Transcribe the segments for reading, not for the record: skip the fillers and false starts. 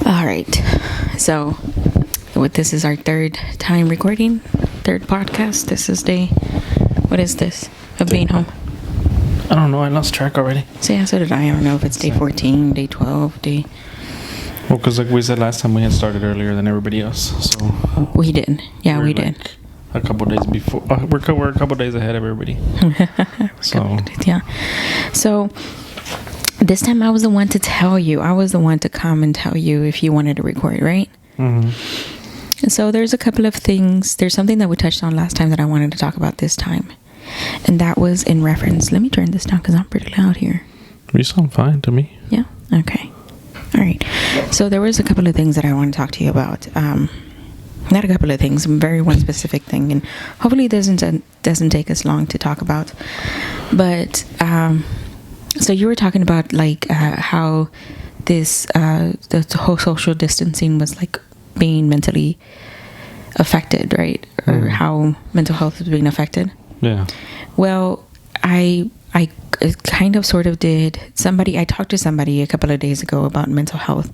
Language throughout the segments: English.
All right. So, this is our third time recording, third podcast. This is day, what is this? Of being home. I don't know. I lost track already. So, yeah, so did I. I don't know if it's day 14, day 12, day... Well, because like we said last time, we had started earlier than everybody else. So we did. Yeah, we did. A couple days before. We're a couple days ahead of everybody. So yeah. So this time I was the one to tell you. I was the one to come and tell you if you wanted to record, right? Mm-hmm. So there's a couple of things. There's something that we touched on last time that I wanted to talk about this time. And that was in reference. Let me turn this down because I'm pretty loud here. You sound fine to me. Yeah? Okay. All right. So there was a couple of things that I want to talk to you about. Not a couple of things, very one specific thing, and hopefully it doesn't take us long to talk about. But so you were talking about like how this the whole social distancing was like being mentally affected, right? Or how mental health is being affected. Yeah. Well, I kind of sort of did. I talked to somebody a couple of days ago about mental health.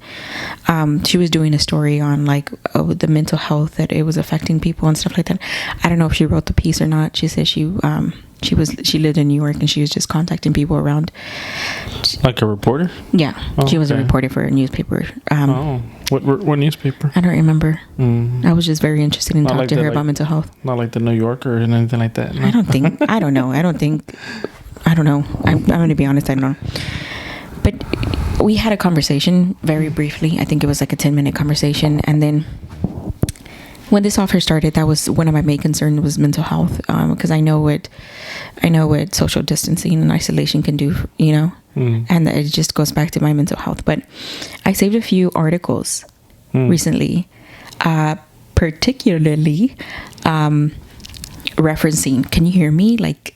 She was doing a story on like the mental health that it was affecting people and stuff like that. I don't know if she wrote the piece or not. She said she lived in New York and she was just contacting people around. Like a reporter? Yeah. Oh, she was a reporter for a newspaper. What newspaper? I don't remember. I was just very interested in talking to her about mental health. Not like the New Yorker or anything like that. No? I don't know. I'm going to be honest. I don't know. But we had a conversation very briefly. I think it was like a 10-minute conversation. And then when this offer started, that was one of my main concerns was mental health. Because I know what social distancing and isolation can do, and it just goes back to my mental health. But I saved a few articles recently, particularly referencing, can you hear me? Like,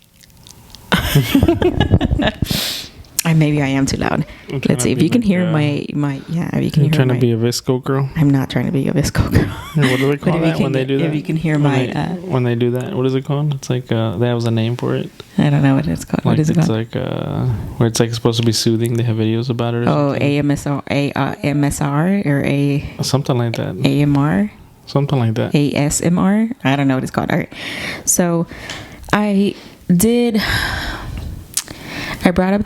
maybe I am too loud. Let's see if you can hear my if you can hear trying to be a visco girl. I'm not trying to be a visco girl. What do they call that when they do that? If you can hear when they do that, what is it called? It's like they have a name for it. I don't know what it's called. What is it called? It's like where it's like supposed to be soothing. They have videos about it. Or AMSR, MSR or something like that. AMR, something like that. ASMR. I don't know what it's called. All right, so I brought up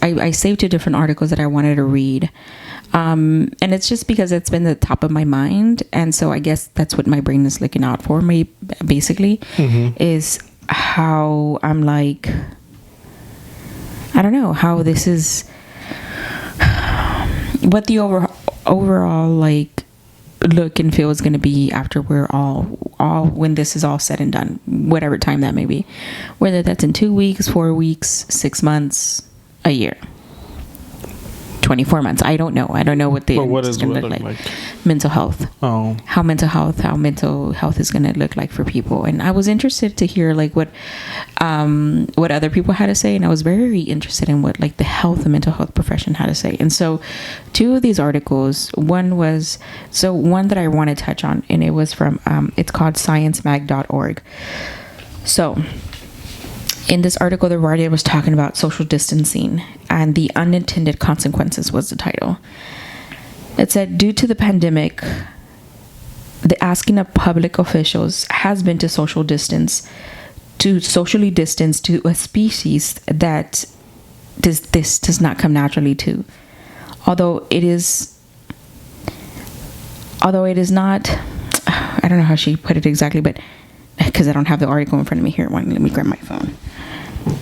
I saved two different articles that I wanted to read. And it's just because it's been the top of my mind. And so I guess that's what my brain is looking out for me, basically, is how I'm like, I don't know, how this is, what the overall like look and feel is going to be after we're all when this is all said and done, whatever time that may be, whether that's in 2 weeks, 4 weeks, 6 months, a year, 24 months. I don't know what the what is going to look like. Mental health. How mental health is going to look like for people. And I was interested to hear like what other people had to say, and I was very interested in what like the health and mental health profession had to say. And so two of these articles, one that I want to touch on, and it was from it's called sciencemag.org. So in this article, the writer was talking about social distancing and the unintended consequences was the title. It said, due to the pandemic, the asking of public officials has been to socially distance to a species that this does not come naturally to. Although it is not, I don't know how she put it exactly, but because I don't have the article in front of me here. Let me grab my phone.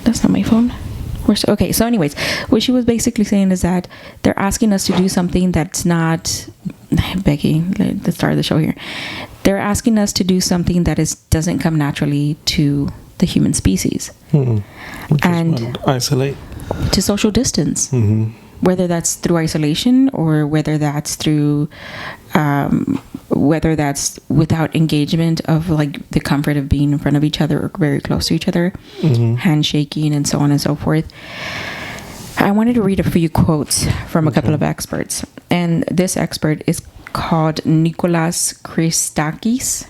That's not my phone. Okay, so anyways, what she was basically saying is that they're asking us to do something that's not, Becky, the star of the show here. They're asking us to do something that doesn't come naturally to the human species. And isolate. To social distance. Whether that's through isolation or whether that's through whether that's without engagement of like the comfort of being in front of each other or very close to each other, handshaking and so on and so forth. I wanted to read a few quotes from a couple of experts, and this expert is called Nicholas Christakis,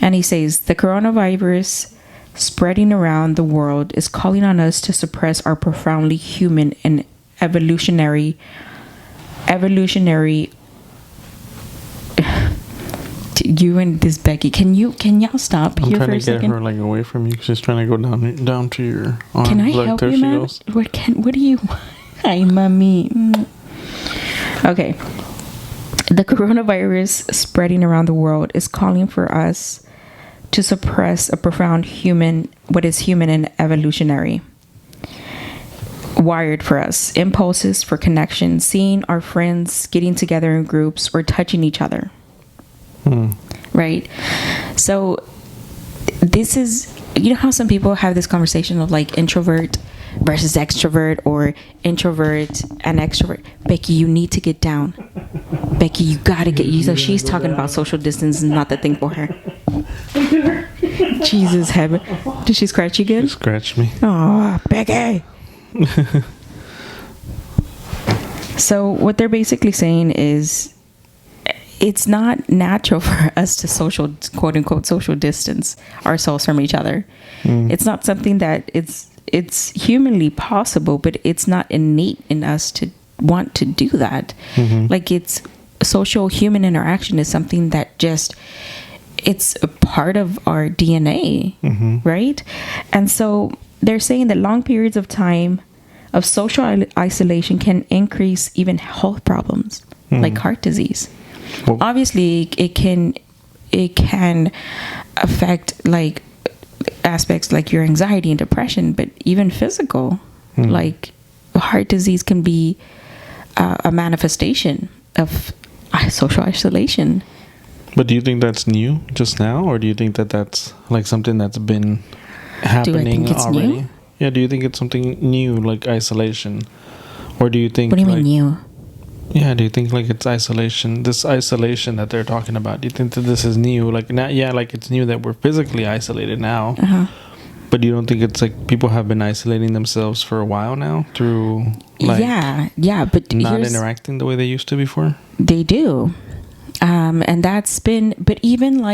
and he says the coronavirus spreading around the world is calling on us to suppress our profoundly human and evolutionary evolutionary. You and this Becky, can y'all stop I'm here trying for a to get second? her like away from you. She's trying to go down to your arm. Can I Look, help there you, she man? goes. What do you? Hi, mommy. Okay. The coronavirus spreading around the world is calling for us to suppress a profound what is human and evolutionary. Wired for us. Impulses for connection, seeing our friends, getting together in groups, or touching each other. Right? So this is, you know how some people have this conversation of like introvert versus extrovert, or introvert and extrovert. Becky, you need to get down. Becky, you gotta get. So she's talking about social distance is not the thing for her. Jesus heaven. Did she scratch you good? She scratched me. Oh, Becky. So what they're basically saying is it's not natural for us to quote unquote social distance ourselves from each other. It's not something that it's humanly possible, but it's not innate in us to want to do that. Like, it's social human interaction is something that just, it's a part of our DNA, right? And so they're saying that long periods of time of social isolation can increase even health problems like heart disease. Well, obviously it can affect like aspects like your anxiety and depression, but even physical, like heart disease can be a manifestation of social isolation. But do you think that's new just now, or do you think that that's like something that's been happening do I think it's already? New? Yeah, do you think it's something new, like isolation, or do you think? What do you mean new? Yeah, do you think like it's isolation? This isolation that they're talking about. Do you think that this is new? Like now, yeah, like it's new that we're physically isolated now. But you don't think it's like people have been isolating themselves for a while now through like but not interacting the way they used to before? They do. And that's been, but even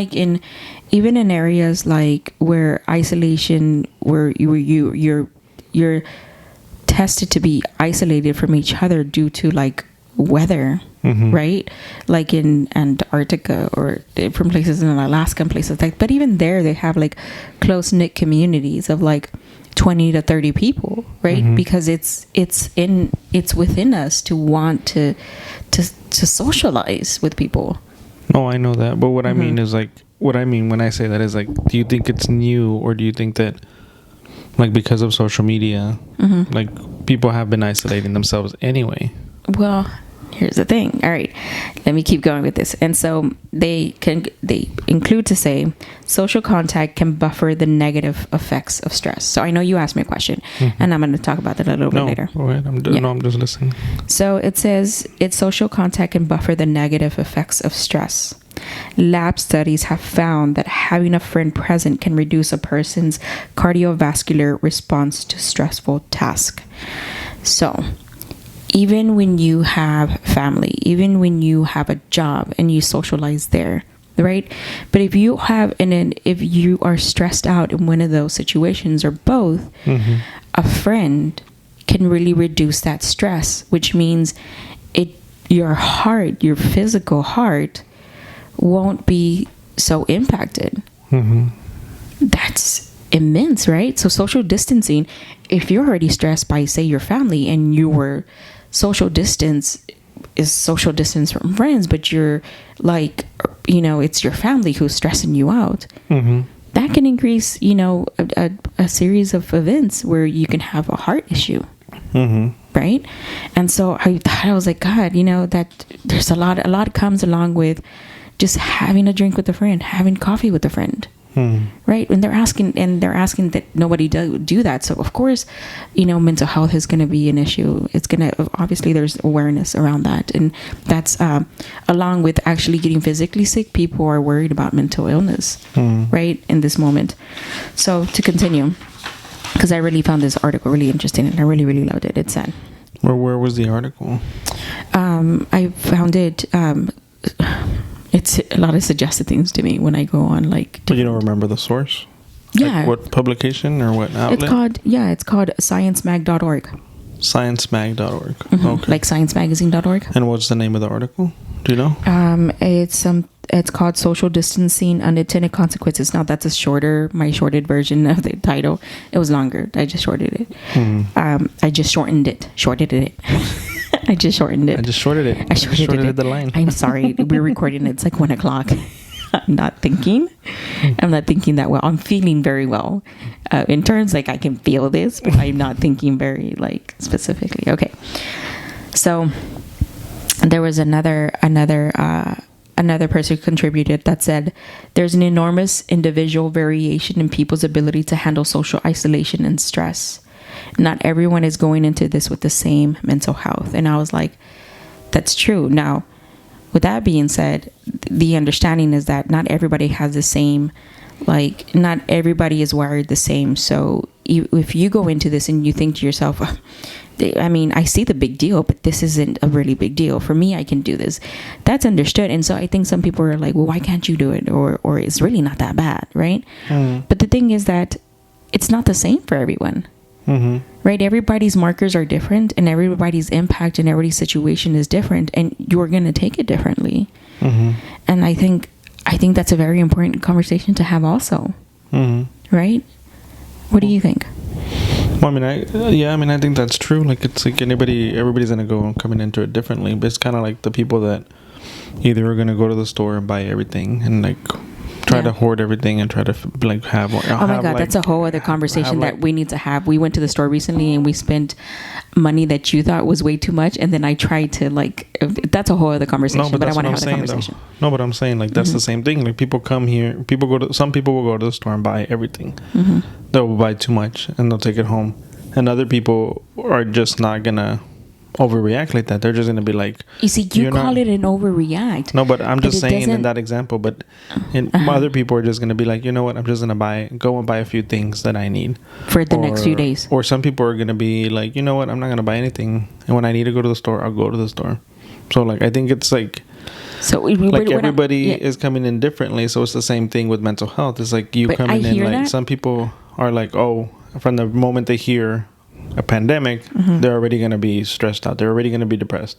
in areas like where isolation, where you're tested to be isolated from each other due to like weather, right? Like in Antarctica or different places in Alaska and places like, but even there they have like close knit communities of like 20 to 30 people, right? Because it's within us to want to socialize with people. No, I know that, but what I mean is like, what I mean when I say that is like, do you think it's new, or do you think that like because of social media, like people have been isolating themselves anyway? Well, here's the thing. All right, let me keep going with this. And so they include to say social contact can buffer the negative effects of stress. So I know you asked me a question, and I'm going to talk about that a little bit later. Go ahead. I'm just listening. So it says its social contact can buffer the negative effects of stress. Lab studies have found that having a friend present can reduce a person's cardiovascular response to stressful tasks. So even when you have family, even when you have a job and you socialize there, right? But if you are stressed out in one of those situations or both, a friend can really reduce that stress, which means your physical heart won't be so impacted. That's immense, right? So social distancing, if you're already stressed by, say, your family, and your social distance is social distance from friends, but you're like, it's your family who's stressing you out, that can increase, a series of events where you can have a heart issue. Right? And so I was like, God, that there's a lot comes along with just having a drink with a friend, having coffee with a friend. Right? And they're asking that nobody do that. So of course, mental health is going to be an issue. It's going to, obviously there's awareness around that. And that's, along with actually getting physically sick, people are worried about mental illness, right? In this moment. So to continue, because I really found this article really interesting and I really, really loved it. It said, where was the article? I found it, it's a lot of suggested things to me when I go on like. But you don't remember the source? Yeah. Like what publication or what outlet? It's called sciencemag.org. sciencemag.org. Okay. Like sciencemagazine.org. And what's the name of the article? Do you know? It's called Social Distancing, Unintended Consequences. Now that's my shorted version of the title. It was longer. I just shorted it. I just shortened it. I just shortened it. I shorted the line. I'm sorry. We're recording. It's like 1:00. I'm not thinking that well. I'm feeling very well. In terms, like, I can feel this, but I'm not thinking very, like, specifically. Okay. So there was another person who contributed that said, there's an enormous individual variation in people's ability to handle social isolation and stress. Not everyone is going into this with the same mental health. And I was like, that's true. Now, with that being said, the understanding is that not everybody has the same, like, not everybody is wired the same. So if you go into this and you think to yourself, I mean, I see the big deal, but this isn't a really big deal. For me, I can do this. That's understood. And so I think some people are like, well, why can't you do it? Or it's really not that bad, right? But the thing is that it's not the same for everyone. Right? Everybody's markers are different, and everybody's impact and everybody's situation is different, and you're going to take it differently. And I think that's a very important conversation to have also. Right? What do you think? Well, I think that's true. Like, it's like everybody's going to coming into it differently, but it's kind of like the people that either are going to go to the store and buy everything and, like, try to hoard everything and try to, like, have. Oh my God, that's a whole other conversation that we need to have. We went to the store recently and we spent money that you thought was way too much, and then I tried to, like, that's a whole other conversation. But I want to have the conversation. No, but I'm saying, like, that's the same thing. Like, people come here, some people will go to the store and buy everything. They'll buy too much and they'll take it home, and other people are just not gonna overreact like that. They're just gonna be like, you see, you call it an overreact. No, but I'm just saying in that example. But other people are just gonna be like, you know what, I'm just gonna go and buy a few things that I need for the next few days. Or some people are gonna be like, you know what, I'm not gonna buy anything, and when I need to go to the store, I'll go to the store. So, like, I think it's like, so everybody is coming in differently. So it's the same thing with mental health. It's like coming in, like, some people are like, oh, from the moment they hear a pandemic, they're already going to be stressed out. They're already going to be depressed.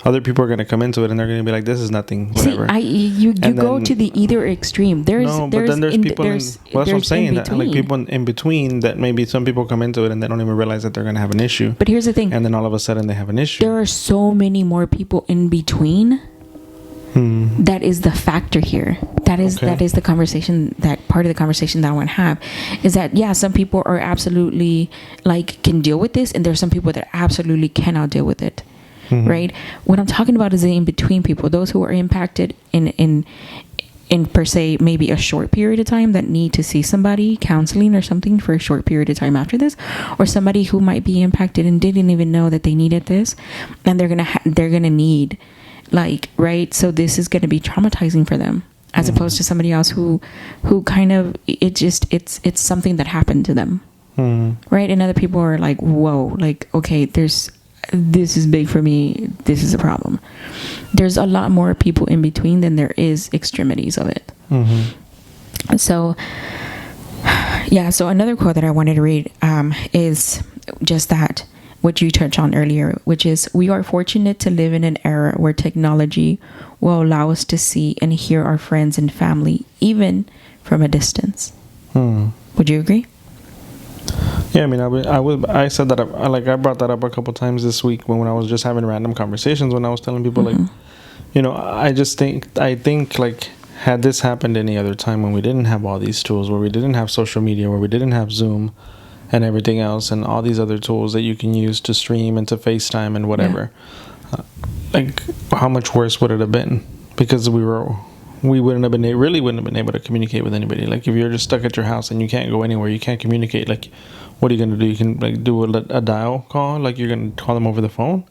Other people are going to come into it and they're going to be like, this is nothing, whatever. See, you go to the either extreme. But then there's people that's what I'm saying. That, like, people in between, that maybe some people come into it and they don't even realize that they're going to have an issue. But here's the thing. And then all of a sudden they have an issue. There are so many more people in between. That is the factor here. That is the conversation, that part of the conversation that I want to have is that, some people are absolutely, like, can deal with this, and there's some people that absolutely cannot deal with it. Right? What I'm talking about is the in-between people, those who are impacted in per se maybe a short period of time, that need to see somebody, counseling or something for a short period of time after this, or somebody who might be impacted and didn't even know that they needed this, and they're gonna need, like, right, so this is going to be traumatizing for them, as opposed to somebody else who kind of, it's something that happened to them. Right? And other people are like, whoa, like, okay, this is big for me, this is a problem. There's a lot more people in between than there is extremities of it. So another quote that I wanted to read is just that, what you touched on earlier, which is, we are fortunate to live in an era where technology will allow us to see and hear our friends and family, even from a distance. Would you agree? Yeah, I mean, I said that, I brought that up a couple times this week when I was just having random conversations, when I was telling people, like, you know, I think, like, had this happened any other time when we didn't have all these tools, where we didn't have social media, where we didn't have Zoom and everything else, and all these other tools that you can use to stream and to FaceTime and whatever, like, how much worse would it have been? Because we wouldn't have been able to communicate with anybody. Like, if you're just stuck at your house and you can't go anywhere, you can't communicate, like, what are you going to do? You can, like, do a dial call, like, you're going to call them over the phone.